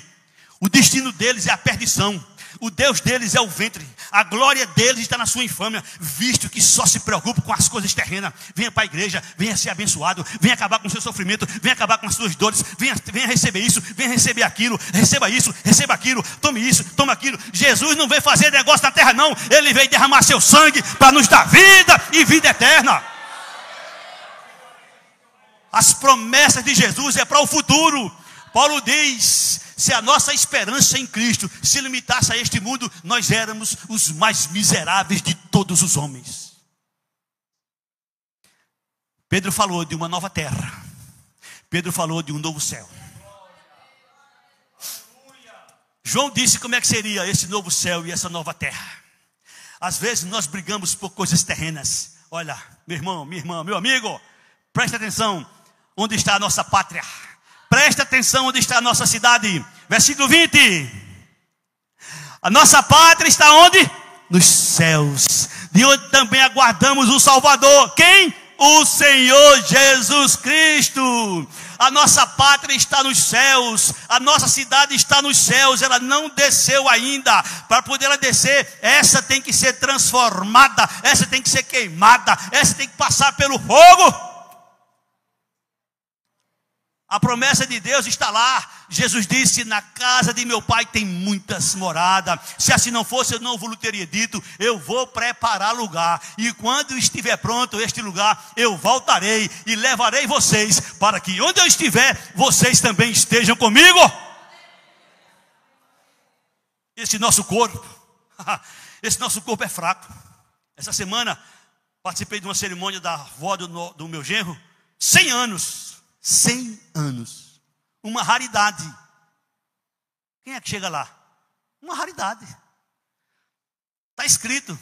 O destino deles é a perdição. O Deus deles é o ventre. A glória deles está na sua infâmia, visto que só se preocupa com as coisas terrenas. Venha para a igreja, venha ser abençoado, venha acabar com o seu sofrimento, venha acabar com as suas dores, venha receber isso, venha receber aquilo, receba isso, receba aquilo, tome isso, tome aquilo. Jesus não veio fazer negócio na terra não, Ele veio derramar seu sangue para nos dar vida e vida eterna. As promessas de Jesus é para o futuro. Paulo diz: se a nossa esperança em Cristo se limitasse a este mundo, nós éramos os mais miseráveis de todos os homens. Pedro falou de uma nova terra. Pedro falou de um novo céu. João disse como é que seria esse novo céu e essa nova terra. Às vezes nós brigamos por coisas terrenas. Olha, meu irmão, minha irmã, meu amigo, preste atenção onde está a nossa pátria. Preste atenção onde está a nossa cidade. Versículo 20. A nossa pátria está onde? Nos céus, de onde também aguardamos o Salvador. Quem? O Senhor Jesus Cristo. A nossa pátria está nos céus, a nossa cidade está nos céus, ela não desceu ainda. Para poder ela descer, essa tem que ser transformada, essa tem que ser queimada, essa tem que passar pelo fogo. A promessa de Deus está lá. Jesus disse: na casa de meu pai tem muitas moradas. Se assim não fosse, eu não vos teria dito. Eu vou preparar lugar. E quando estiver pronto este lugar, eu voltarei e levarei vocês, para que onde eu estiver, vocês também estejam comigo. Esse nosso corpo é fraco. Essa semana, participei de uma cerimônia da avó do meu genro. 100 anos. 100 anos, uma raridade. Quem é que chega lá? Uma raridade. Está escrito,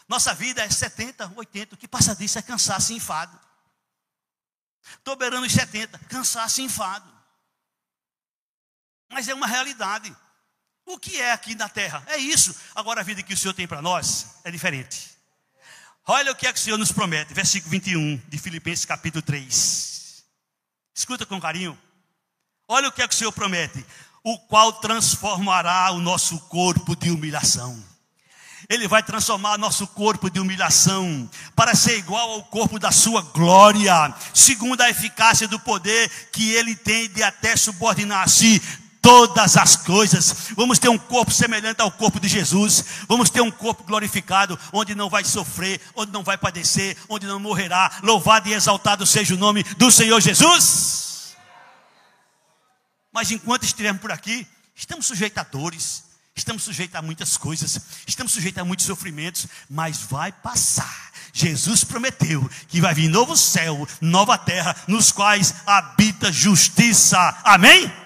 nossa vida é 70, 80, o que passa disso é cansaço e enfado. Estou beirando os 70, cansaço e enfado. Mas é uma realidade. O que é aqui na terra? É isso. Agora a vida que o Senhor tem para nós é diferente. Olha o que é que o Senhor nos promete, versículo 21 de Filipenses capítulo 3. Escuta com carinho. Olha o que é que o Senhor promete. O qual transformará o nosso corpo de humilhação. Ele vai transformar nosso corpo de humilhação para ser igual ao corpo da sua glória, segundo a eficácia do poder que ele tem de até subordinar a si todas as coisas. Vamos ter um corpo semelhante ao corpo de Jesus. Vamos ter um corpo glorificado, onde não vai sofrer, onde não vai padecer, onde não morrerá. Louvado e exaltado seja o nome do Senhor Jesus. Mas enquanto estivermos por aqui, estamos sujeitos a dores, estamos sujeitos a muitas coisas, estamos sujeitos a muitos sofrimentos, mas vai passar. Jesus prometeu que vai vir novo céu, nova terra, nos quais habita justiça. Amém?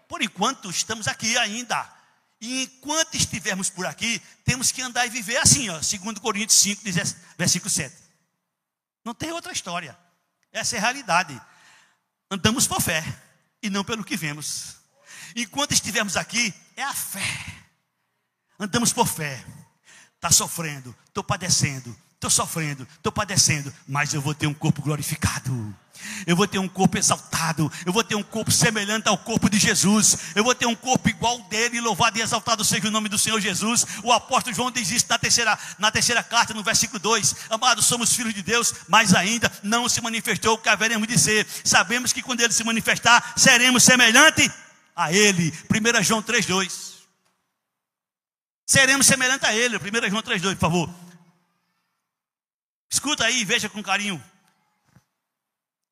Por enquanto estamos aqui ainda. E enquanto estivermos por aqui, temos que andar e viver assim, ó, 2 Coríntios 5, versículo 7. Não tem outra história. Essa é a realidade. Andamos por fé e não pelo que vemos. Enquanto estivermos aqui, é a fé. Andamos por fé. Está sofrendo, estou padecendo, estou sofrendo, estou padecendo, mas eu vou ter um corpo glorificado. Eu vou ter um corpo exaltado. Eu vou ter um corpo semelhante ao corpo de Jesus. Eu vou ter um corpo igual dele. Louvado e exaltado seja o nome do Senhor Jesus. O apóstolo João diz isso na terceira carta, no versículo 2. Amados, somos filhos de Deus, mas ainda não se manifestou o que haveremos de ser. Sabemos que quando ele se manifestar, seremos semelhante a ele. 1 João 3,2. Seremos semelhante a ele. 1 João 3,2, por favor. Escuta aí e veja com carinho.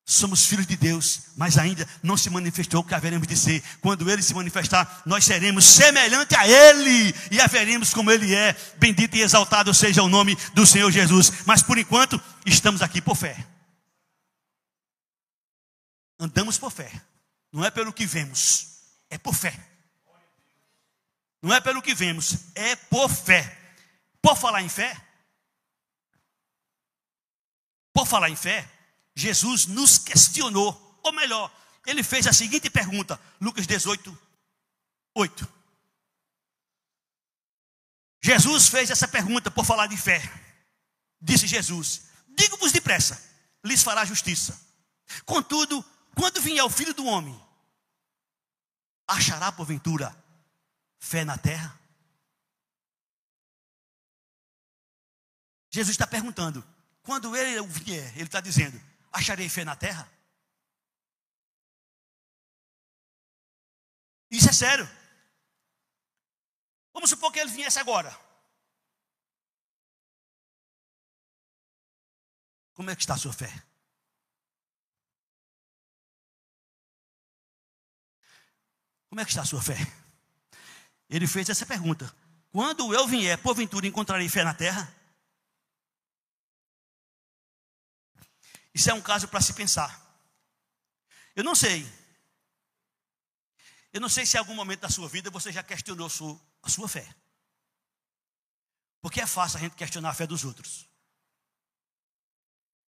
Somos filhos de Deus, mas ainda não se manifestou o que haveremos de ser. Quando ele se manifestar, nós seremos semelhante a ele e haveremos como ele é. Bendito e exaltado seja o nome do Senhor Jesus. Mas por enquanto, estamos aqui por fé. Andamos por fé. Não é pelo que vemos, é por fé. Não é pelo que vemos, é por fé. Por falar em fé, Jesus nos questionou, ou melhor, ele fez a seguinte pergunta, Lucas 18, 8. Jesus fez essa pergunta por falar de fé. Disse Jesus: digo-vos depressa, lhes fará justiça. Contudo, quando vier o Filho do Homem, achará porventura fé na terra? Jesus está perguntando. Quando ele vier, ele está dizendo: acharei fé na terra? Isso é sério. Vamos supor que ele viesse agora. Como é que está a sua fé? Como é que está a sua fé? Ele fez essa pergunta: quando eu vier, porventura encontrarei fé na terra? Isso é um caso para se pensar. Eu não sei se em algum momento da sua vida você já questionou a sua fé. Porque é fácil a gente questionar a fé dos outros.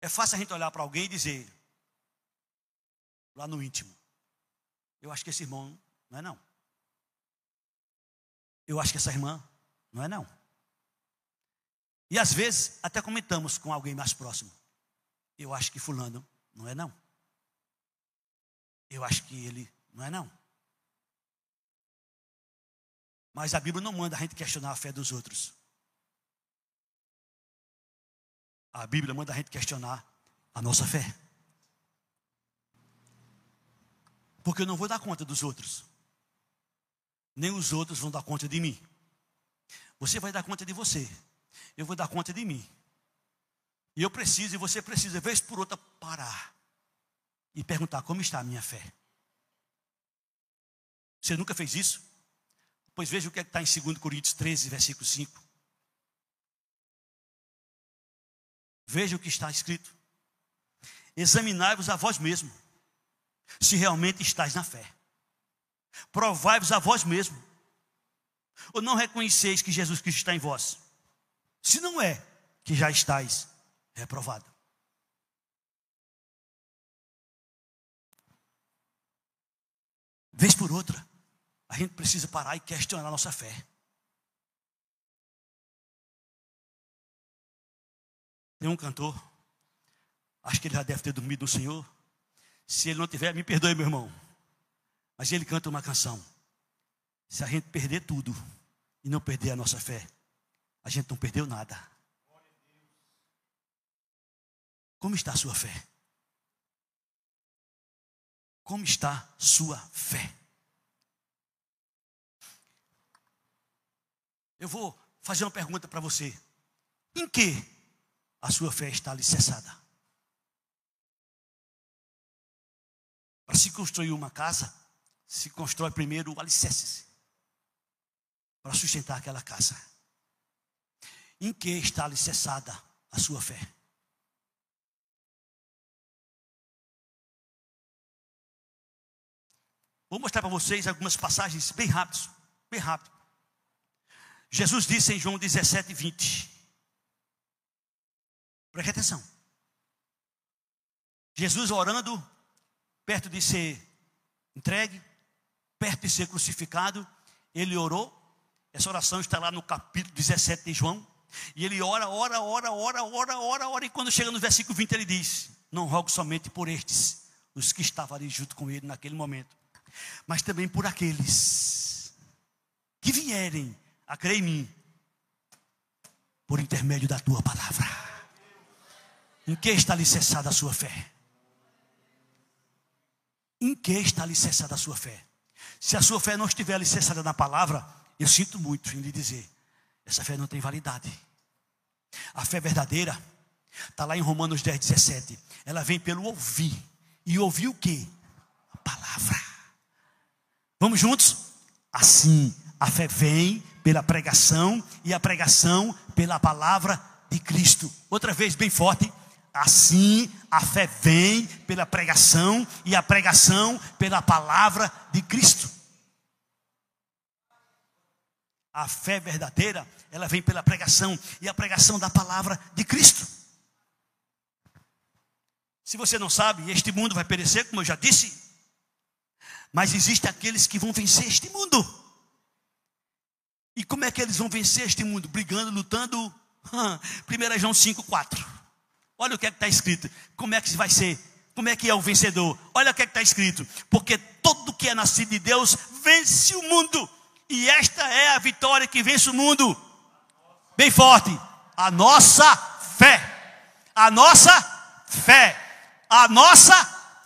É fácil a gente olhar para alguém e dizer, lá no íntimo, eu acho que esse irmão não é não. Eu acho que essa irmã não é não. E às vezes até comentamos com alguém mais próximo. Eu acho que fulano não é não. Eu acho que ele não é não. Mas a Bíblia não manda a gente questionar a fé dos outros. A Bíblia manda a gente questionar a nossa fé. Porque eu não vou dar conta dos outros. Nem os outros vão dar conta de mim. Você vai dar conta de você. Eu vou dar conta de mim. E eu preciso, e você precisa, vez por outra, parar e perguntar como está a minha fé. Você nunca fez isso? Pois veja o que está em 2 Coríntios 13, versículo 5. Veja o que está escrito. Examinai-vos a vós mesmo, se realmente estáis na fé. Provai-vos a vós mesmo. Ou não reconheceis que Jesus Cristo está em vós? Se não é, que já estáis reprovado. Vez por outra, a gente precisa parar e questionar a nossa fé. Tem um cantor, acho que ele já deve ter dormido no Senhor. Se ele não tiver, me perdoe, meu irmão. Mas ele canta uma canção. Se a gente perder tudo e não perder a nossa fé, a gente não perdeu nada. Como está a sua fé? Como está sua fé? Eu vou fazer uma pergunta para você. Em que a sua fé está alicerçada? Para se construir uma casa, se constrói primeiro o alicerce para sustentar aquela casa. Em que está alicerçada a sua fé? Vou mostrar para vocês algumas passagens bem rápidas, bem rápido. Jesus disse em João 17, 20. Preste atenção. Jesus orando, perto de ser entregue, perto de ser crucificado, ele orou. Essa oração está lá no capítulo 17 de João. E ele ora, e quando chega no versículo 20 ele diz: não rogo somente por estes, os que estavam ali junto com ele naquele momento, mas também por aqueles que vierem a crer em mim, por intermédio da tua palavra. Em que está alicerçada a sua fé? Em que está alicerçada a sua fé? Se a sua fé não estiver alicerçada na palavra, eu sinto muito em lhe dizer, essa fé não tem validade. A fé verdadeira está lá em Romanos 10, 17. Ela vem pelo ouvir. E ouvir o quê? A palavra. Vamos juntos? Assim, a fé vem pela pregação, e a pregação pela palavra de Cristo. Outra vez, bem forte. Assim, a fé vem pela pregação, e a pregação pela palavra de Cristo. A fé verdadeira, ela vem pela pregação, e a pregação da palavra de Cristo. Se você não sabe, este mundo vai perecer, como eu já disse, mas existem aqueles que vão vencer este mundo. E como é que eles vão vencer este mundo? Brigando, lutando. 1 João 5, 4. Olha o que é que está escrito. Como é que vai ser? Como é que é o vencedor? Olha o que é que está escrito. Porque todo que é nascido de Deus vence o mundo. E esta é a vitória que vence o mundo. Bem forte. A nossa fé. A nossa fé. A nossa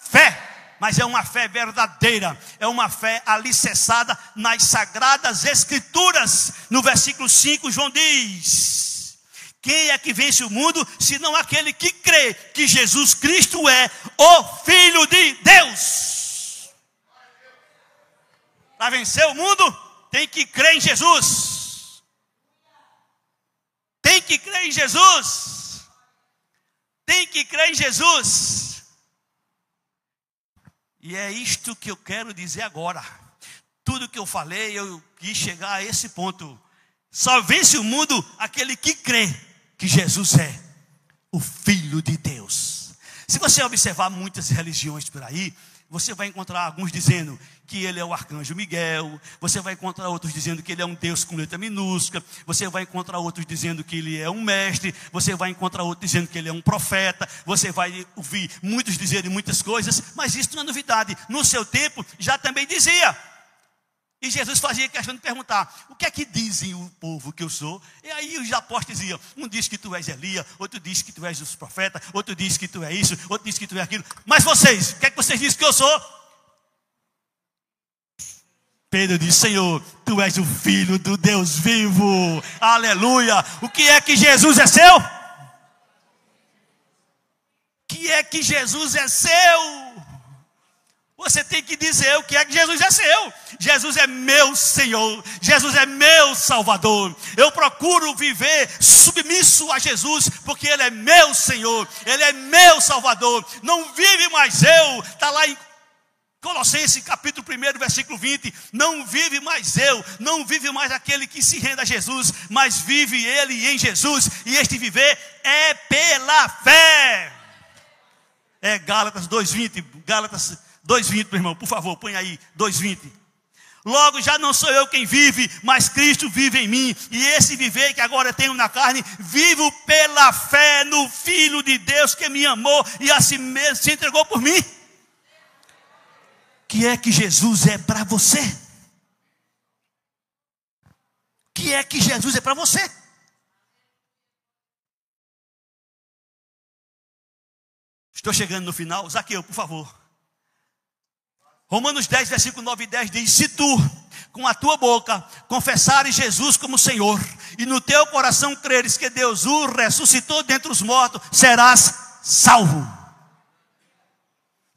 fé. Mas é uma fé verdadeira. É uma fé alicerçada nas sagradas escrituras. No versículo 5, João diz: quem é que vence o mundo, senão aquele que crê que Jesus Cristo é o Filho de Deus? Para vencer o mundo, tem que crer em Jesus. Tem que crer em Jesus. Tem que crer em Jesus. E é isto que eu quero dizer agora. Tudo que eu falei, eu quis chegar a esse ponto. Só vence o mundo aquele que crê que Jesus é o Filho de Deus. Se você observar muitas religiões por aí, você vai encontrar alguns dizendo que ele é o arcanjo Miguel. Você vai encontrar outros dizendo que ele é um Deus com letra minúscula. Você vai encontrar outros dizendo que ele é um mestre. Você vai encontrar outros dizendo que ele é um profeta. Você vai ouvir muitos dizerem muitas coisas, mas isso não é novidade. No seu tempo já também dizia. E Jesus fazia questão de perguntar: o que é que dizem o povo que eu sou? E aí os apóstolos diziam: um diz que tu és Elias, outro diz que tu és os profetas, outro diz que tu és isso, outro diz que tu és aquilo. Mas vocês, o que é que vocês dizem que eu sou? Pedro disse: Senhor, tu és o Filho do Deus vivo. Aleluia. O que é que Jesus é seu? O que é que Jesus é seu? Você tem que dizer o que é que Jesus é seu. Jesus é meu Senhor. Jesus é meu Salvador. Eu procuro viver submisso a Jesus, porque Ele é meu Senhor. Ele é meu Salvador. Não vive mais eu. Está lá em Colossenses capítulo 1, versículo 20. Não vive mais eu. Não vive mais aquele que se rende a Jesus, mas vive Ele em Jesus. E este viver é pela fé. É Gálatas 2:20. Gálatas 2:20, meu irmão, por favor, põe aí, 2:20. Logo já não sou eu quem vive, mas Cristo vive em mim. E esse viver que agora tenho na carne, vivo pela fé no Filho de Deus que me amou e assim mesmo se entregou por mim. O que é que Jesus é para você? O que é que Jesus é para você? Estou chegando no final. Zaqueu, por favor. Romanos 10, versículo 9 e 10 diz: se tu, com a tua boca, confessares Jesus como Senhor, e no teu coração creres que Deus o ressuscitou dentre os mortos, serás salvo.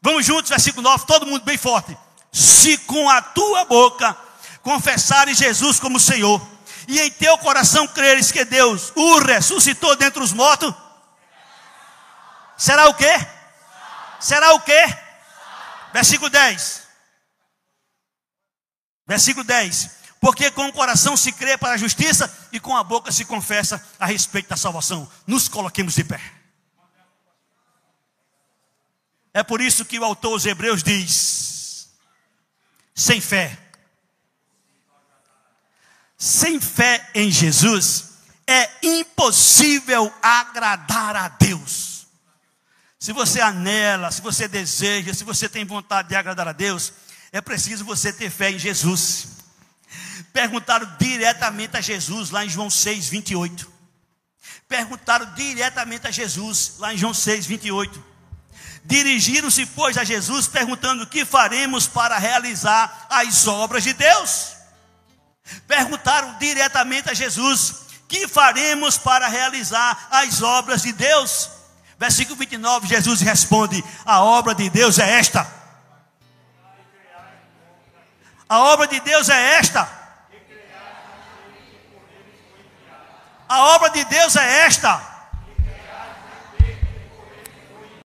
Vamos juntos, versículo 9, todo mundo bem forte. Se com a tua boca confessares Jesus como Senhor, e em teu coração creres que Deus o ressuscitou dentre os mortos, será o quê? Será o quê? Versículo 10. Versículo 10. Porque com o coração se crê para a justiça e com a boca se confessa a respeito da salvação. Nos coloquemos de pé. É por isso que o autor aos Hebreus diz: sem fé em Jesus é impossível agradar a Deus. Se você anela, se você deseja, se você tem vontade de agradar a Deus, é preciso você ter fé em Jesus. Perguntaram diretamente a Jesus lá em João 6, 28. Perguntaram diretamente a Jesus lá em João 6, 28. Dirigiram-se, pois, a Jesus perguntando: o que faremos para realizar as obras de Deus? Perguntaram diretamente a Jesus: o que faremos para realizar as obras de Deus? Versículo 29, Jesus responde: a obra de Deus é esta. A obra de Deus é esta. A obra de Deus é esta: